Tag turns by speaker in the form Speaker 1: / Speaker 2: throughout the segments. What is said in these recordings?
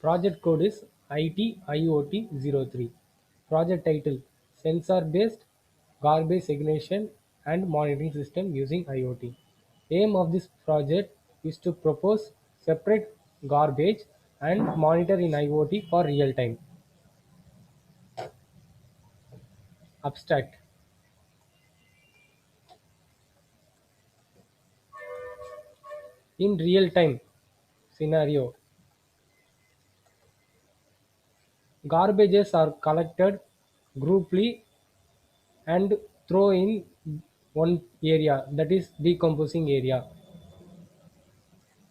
Speaker 1: Project code is ITIoT03. Project title: Sensor based garbage segregation and monitoring system using IoT. Aim of this project is to propose separate garbage and monitor in IoT for real time. Abstract: in real time scenario, garbages are collected grouply and throw in one area, that is decomposing area.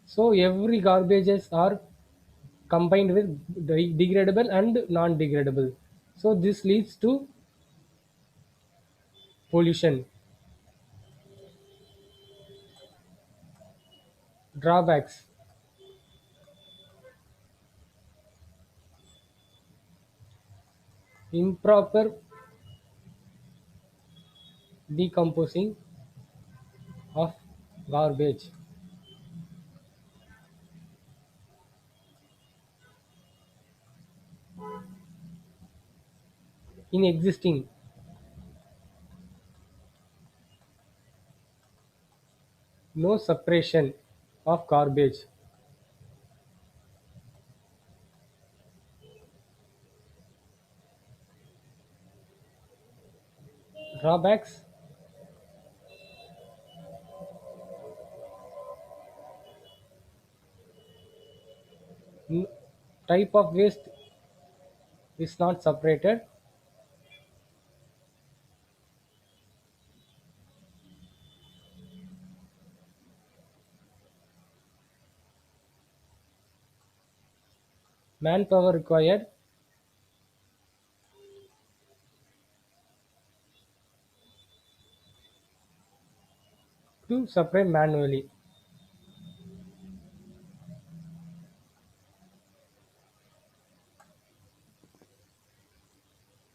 Speaker 1: So every garbages are combined with degradable and non-degradable. So this leads to pollution. Drawbacks: improper decomposing of garbage, in existing, no separation of garbage. Drawbacks: n- type of waste is not separated. Manpower required to separate manually.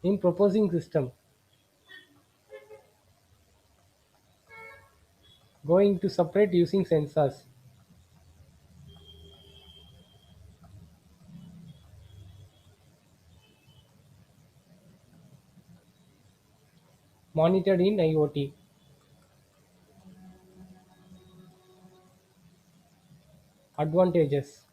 Speaker 1: In proposing system, going to separate using sensors, monitored in IoT. Advantages: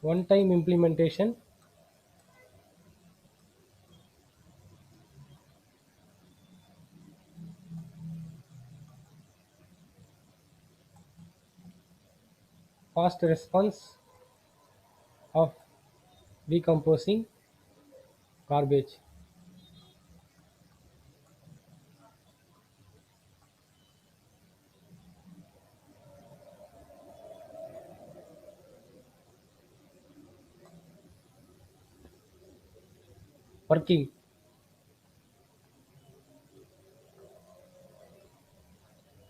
Speaker 1: one-time implementation, fast response of decomposing garbage. Working: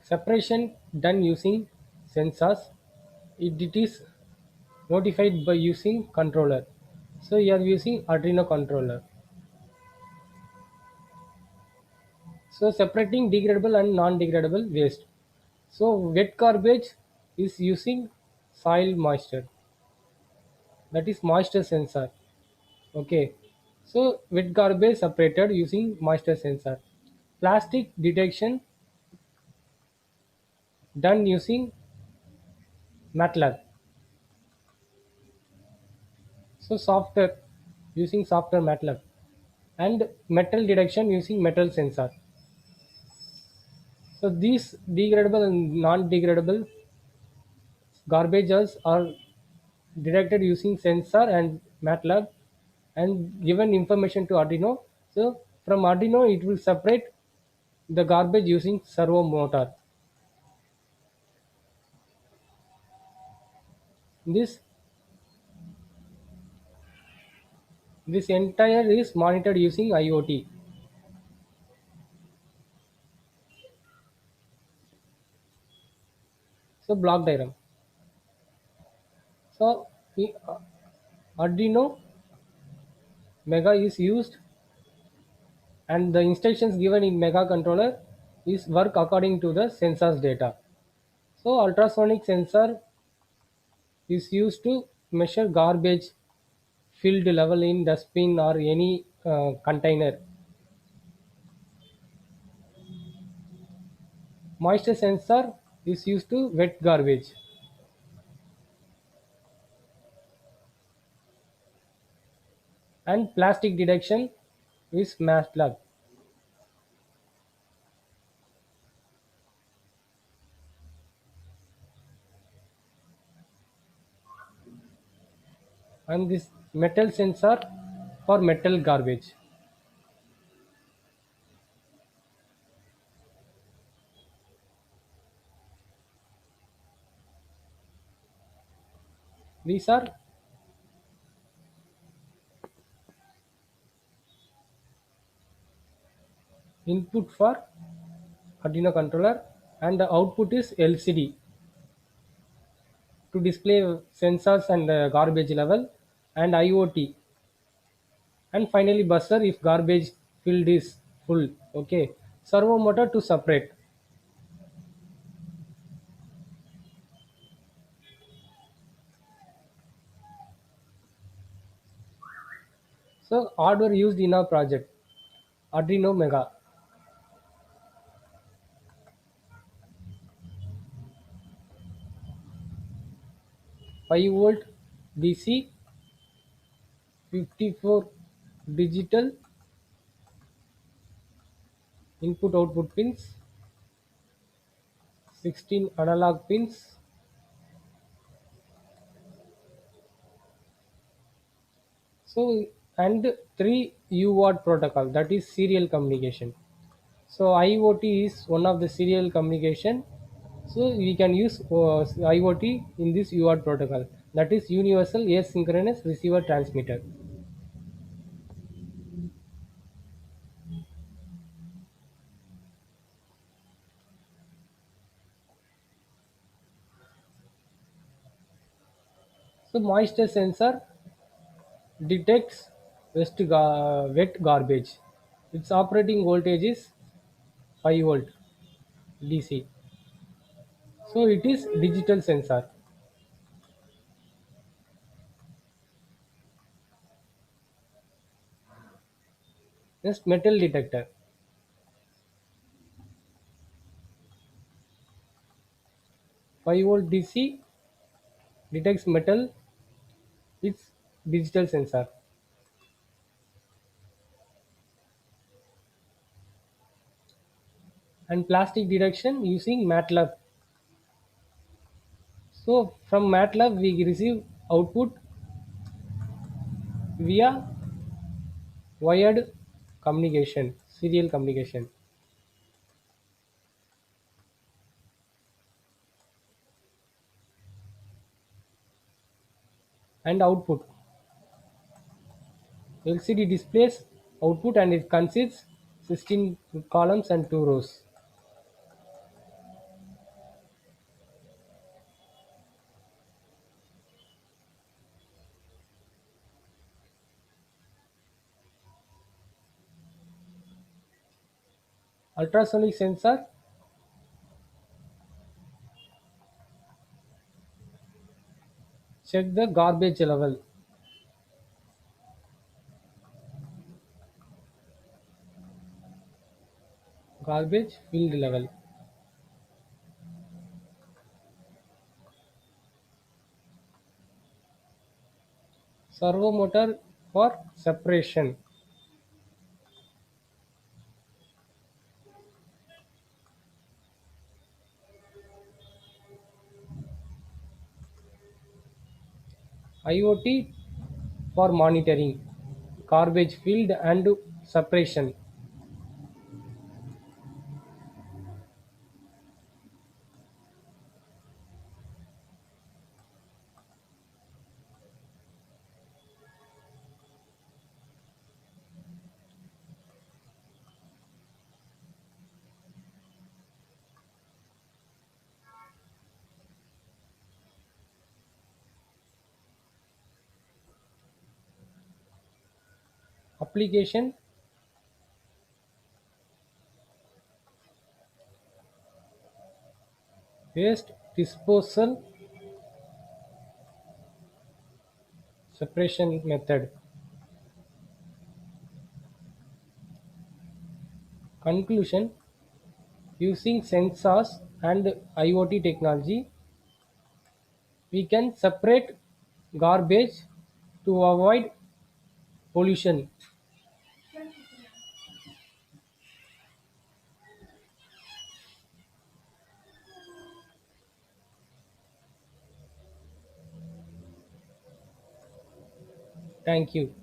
Speaker 1: separation done using sensors. It is notified by using controller. So you are using Arduino controller. So separating degradable and non-degradable waste. So wet garbage is using soil moisture. That is moisture sensor. Okay. So wet garbage separated using moisture sensor. Plastic detection done using MATLAB. So software using software MATLAB, and metal detection using metal sensor. So these degradable and non-degradable garbages are detected using sensor and MATLAB and given information to Arduino. So from Arduino it will separate the garbage using servo motor. This this entire is monitored using IoT. So block diagram. So Arduino Mega is used, and the instructions given in Mega controller is work according to the sensors data. So ultrasonic sensor is used to measure garbage filled level in dustbin or any container. Moisture sensor is used to wet garbage. And plastic detection is MATLAB. And this metal sensor for metal garbage. These are input for Arduino controller, and the output is LCD to display sensors and garbage level, and IoT, and finally buzzer if garbage filled is full. Okay, servo motor to separate. So hardware used in our project: Arduino Mega, 5 volt DC, 54 digital input output pins, 16 analog pins. So and three UART protocol, that is serial communication. So IoT is one of the serial communication. So we can use IoT in this UART protocol, that is universal asynchronous receiver transmitter. So moisture sensor detects wet garbage. Its operating voltage is 5 volt DC. So it is digital sensor. Next, metal detector. 5 volt DC detects metal. It's digital sensor. And plastic detection using MATLAB. So from MATLAB we receive output via wired communication, serial communication, and output. LCD displays output and it consists 16 columns and 2 rows. Ultrasonic sensor check the garbage level, garbage filled level. Servo motor for separation. IoT for monitoring garbage filled and separation. Application: waste disposal separation method. Conclusion: using sensors and IoT technology, we can separate garbage to avoid pollution. Thank you.